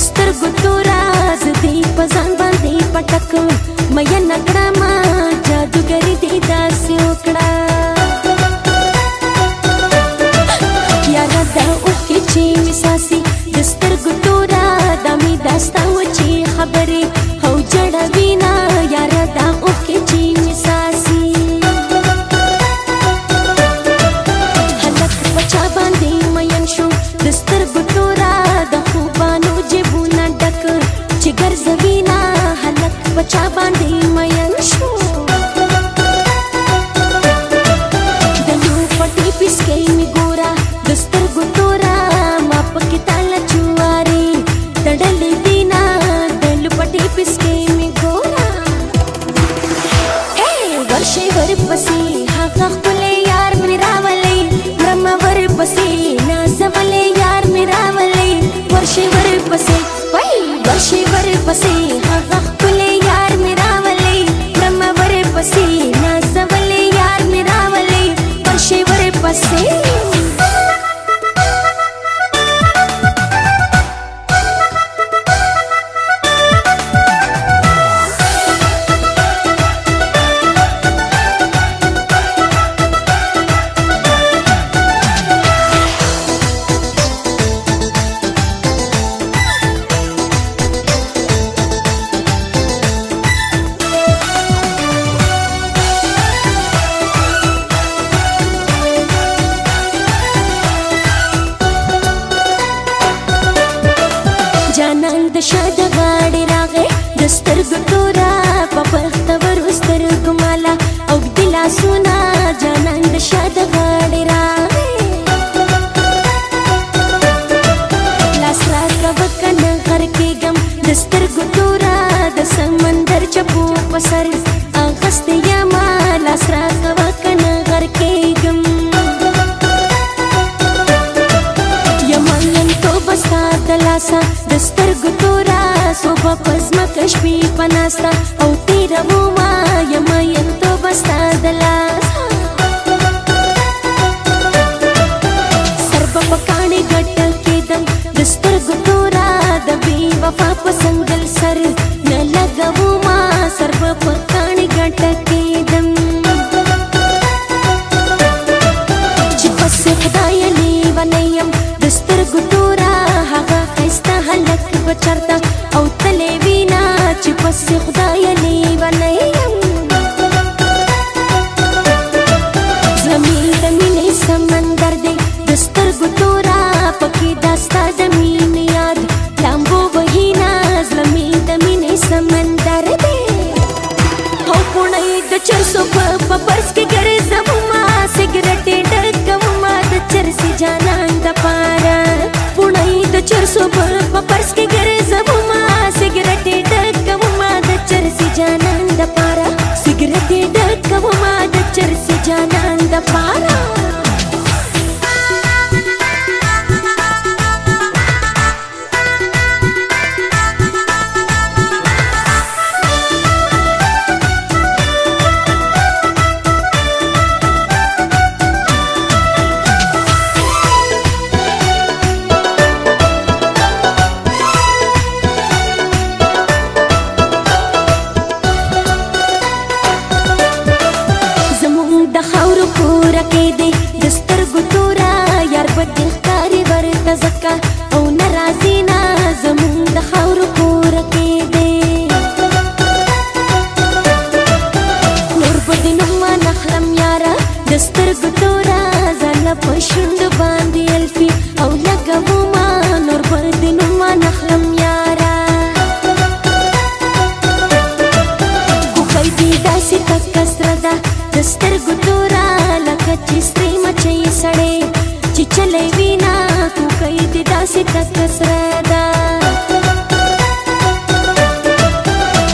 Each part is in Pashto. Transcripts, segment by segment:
سترګو توره زه دې په ځان باندې پټک مینه کړمه جادوګري دې داسې وکړه یاره دا اوښکې چې مې څاڅي د سترګو توره دا مې دا ستا وچې خبرې او جړوي نه یاره دا اوښکې چې مې څاڅي هلک په چا باندې مین شو د سترګو توره د خوبانو جیبونه ډک چې ګرځوي نه هلک په چا باندې مین شو د یو پټي پیسکې مې ګوره د سترګو توره ما پکې تاله جوارې تړلې دي نه د لپټي پیسکې مې ګوره ورشي ورپسې هغه ښکلی یار مې راولی مرمه ورپسې نازولی یار مې راولی ورشي ورپسې ورشي ورپسې هغه ښکلی یار مې راولی مرمه ورپسې نازولی یار مې راولی ورشي ورپسې جانان د شاده غاړې راغی د سترګو توره په بختورو سترګو مالا اوږدې لاسونه جانان د شاده غاړې راغی لاس راکوه کنه غر کېږم د سترګو توره د سمندر چپو په سر اخیستې یمه لاس راکوه کنه غر کېږم یمایمتوبه ستا د لاسه د سترګو توره صوبه په ځمکه شپې په ناسته او تېرومه یمایمتوبه ستا د لاسه سر به په کاڼې ګټه کېدم د سترګو توره د بې وفا په سنګل سر نه لګومه سر به په کاڼې ګټه کېدم چې پسې خدایه لیونی یم د سترګو توره هغه ښایسته هلک به چرته او تلې وینا چې پسې خدایه لیونی یم زمین د مینې سمندر دی د سترګو توره پکې دا ستا د مینې یاد لامبو وهي نه زمین د مینې سمندر دی او پوڼۍ د چرسو په پرس کې ګرځومه سګرټې ډکومه د چرسي جانان دپاره پوڼۍ د چرسو په پرس کې ګرځومه سګرټې ډکومه د چرسي جانان دپاره سګرټې ډکومه د چرسي جانان دپاره د خاورو کوره کې دی د سترګو توره یار به دې ښکاري ورته ځکه او نه راځي نه زمونږ د خاورو کوره کې دی نور به دې نوم وانخلم یاره د سترګو توره ځانله په شونډو باندې الفي او لګومه نور به دې نوم وانخلم یاره کوکۍ دې داسې تکه سره ده د سترګو توره لکه چې سرې مچۍ سړې چې چلی وینا کوکۍ دې داسې تکه سره ده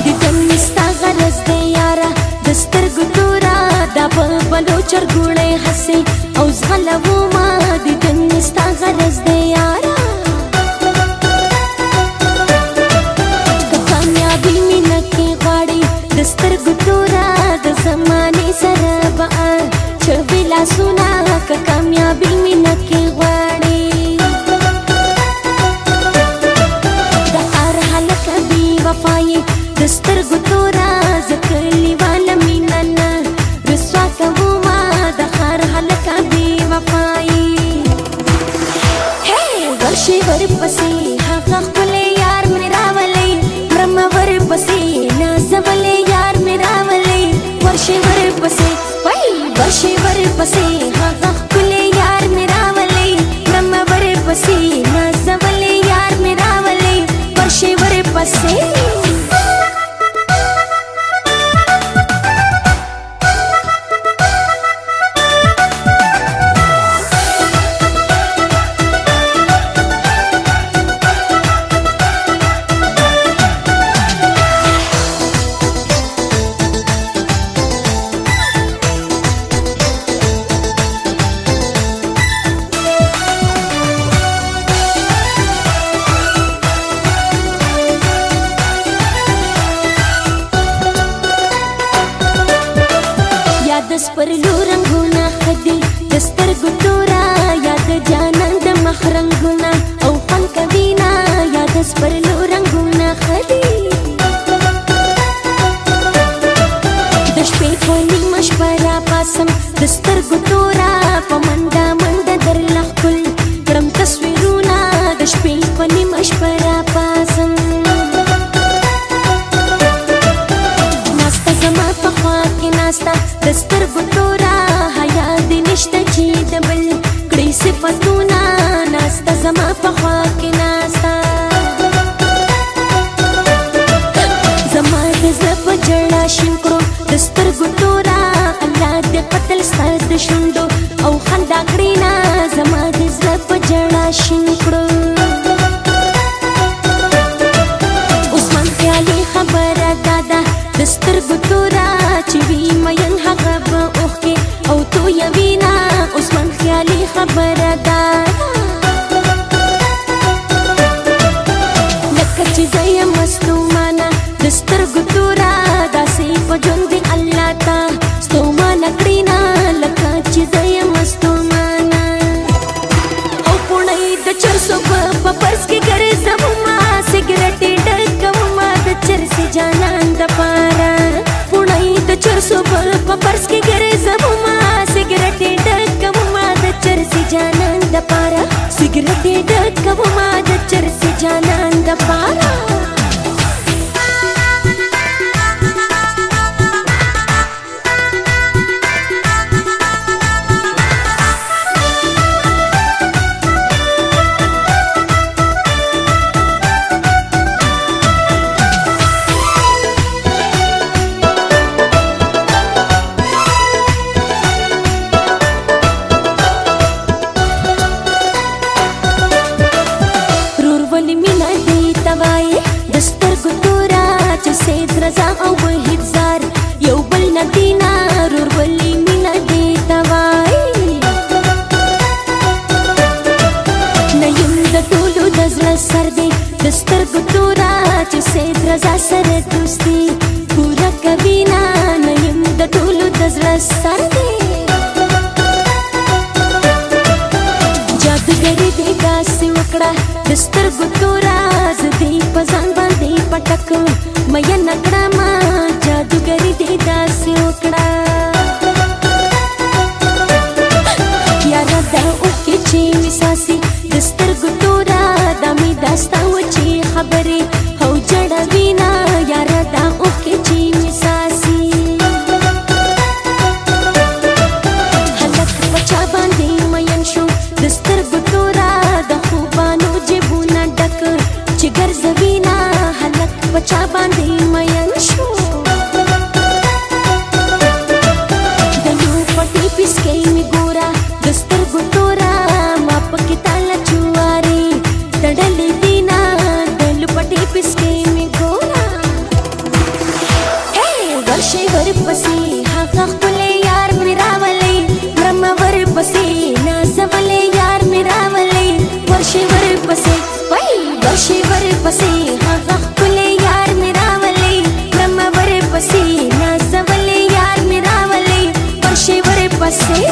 دیدن مې ستا غرض دی یاره د سترګو توره دا په بلو چرګوړی هسې او زغلومه دیدن مې ستا غرض دی یاره که کامیابي مینه کې غواړې د سترګو توره د زمانې سره به چوي لاسونه که کامیابي مینه کې غواړې د پسې هغه ښکلی یار مې راولی کړمه ورپسې نازولی یار مې راولی ورشي ورپسې د سپرلو رنګونه ښه دي د سترګو توره یا د جانان د مخ رنګونه او خوند کوي نه یا د سپرلو رنګونه ښه دي د شپې په نیمه شپه راپاسم د سترګو توره په منډه منډه درله ښکل کړم تصویرونه د شپې په نیمه شپه راپاسم ناسته زما په خوا کې ناسته د سترګو توره حیا دې نشته چې د بل کړي صفتونه ناسته زما په خوا کې ناسته زما د زړه په ژړا شین کړو د سترګو توره الله دې قتل ستا د شونډو او خندا کړي نه زما د زړه په ژړا شین کړو اوس من خیالي خبره دا ده د سترګو توره چې وي مین هغه به اوښکې او تویوي نه اوس من خیالي خبره ده لکه چې زه یم مستومانه د سترګو توره داسې په ژوند دې الله ته ستومانه کړي نه لکه چې زه یم مستومانه او پوڼۍ د چرسو په پرس کې ګرځومه سګرټ یې ډکومه د چرسې جانان دپاره چرسو په پرس کې ګرځومه سګرټ یې ډکومه د چرسې جانان دپاره سګرټ یې ډکومه د چرسې جانان دپاره د سترګو توره چې سید رضا او وحید زار یو بل ندینا رورولي مینه دې ته وایي نه یم د ټولو د زړه سر دی د سترګو توره چې سید رضا سره دوستي پوره کوي نه یم د ټولو د زړه سر دی جادوګري دې داسې وکړه د سترګو توره زه دې په ځان باندې پټک مینه کړمه جادوګري دې داسې وکړه یاره دا اوښکې چې مې څاڅي د سترګو توره دا مې دا ستا وچې خبرې او جړوي نه یاره دا اوښکې چې مې څاڅي هلک په چا باندې مین شو د سترګو توره د خوبانو جیبونه ډک چې ګرځوي نه هلک په چا باندې مین شو د یو پټي پیسکې مې ګوره د سترګو توره ما پکې تاله چوارې تړلې دي نه د یو پټي پیسکې مې ګوره ورشي ورپسې هغه ښکلی یار مې راولی کړمه ورپسې نازولی یار مې راولی ورشي ورپسې ورشي ورپسې هغه ښکلی یار مې راولی کړمه ورپسې نازولی یار مې راولی ورشي ورپسې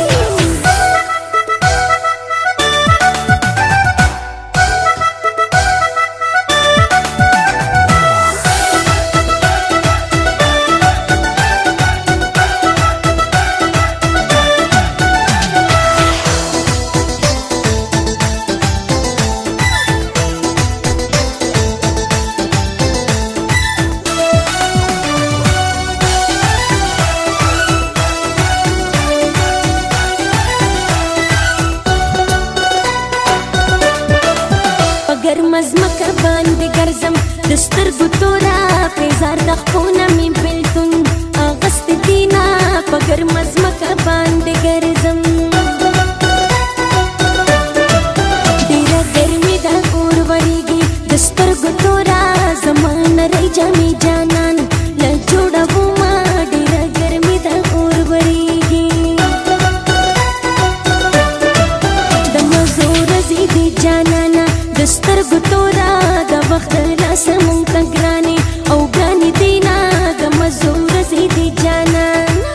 باندې ګرځم د سترګو توره پیزار د خپونه مې بېلتون اغوستې دینه په ګرمه ځمکه باندې ګرځم ډېره ګرمي ده اور ورېږي د سترګو توره زما نری جامې جانان له جوړومه ډېره ګرمي ده اور ورېږي د مزو ورځې دي جانانه د سترګو توره د وخت د لاسه مونږ ته ګرانې او ګرانې دینه د مزو ورځې دي جانانه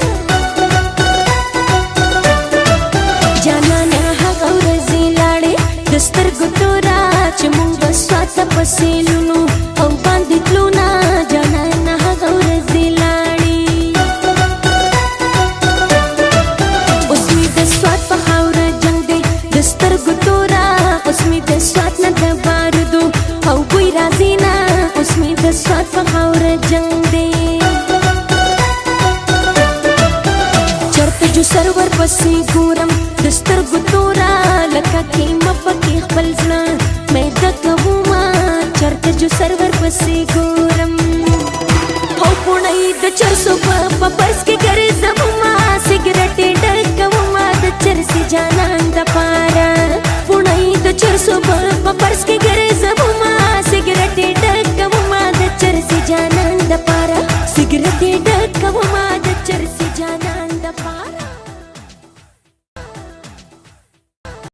جانانه هغه ورځې لاړې د سترګو توره چې مونږ به سواته په سیلونو او باندې تلو نه جانانه هغه ورځې لاړې اوس مې د سوات په خاوره جنګ دی د سترګو توره اوس مې د سوات نه د بارودو او بوی راځي نه اوس مې د سوات په خاوره جنګ دی چرته جو سرور پسې ګورم د سترګو توره لکه کیمه پکې خپل زړه میده کومه چرته جو سرور پسې ګورم او پوڼۍ د چرسو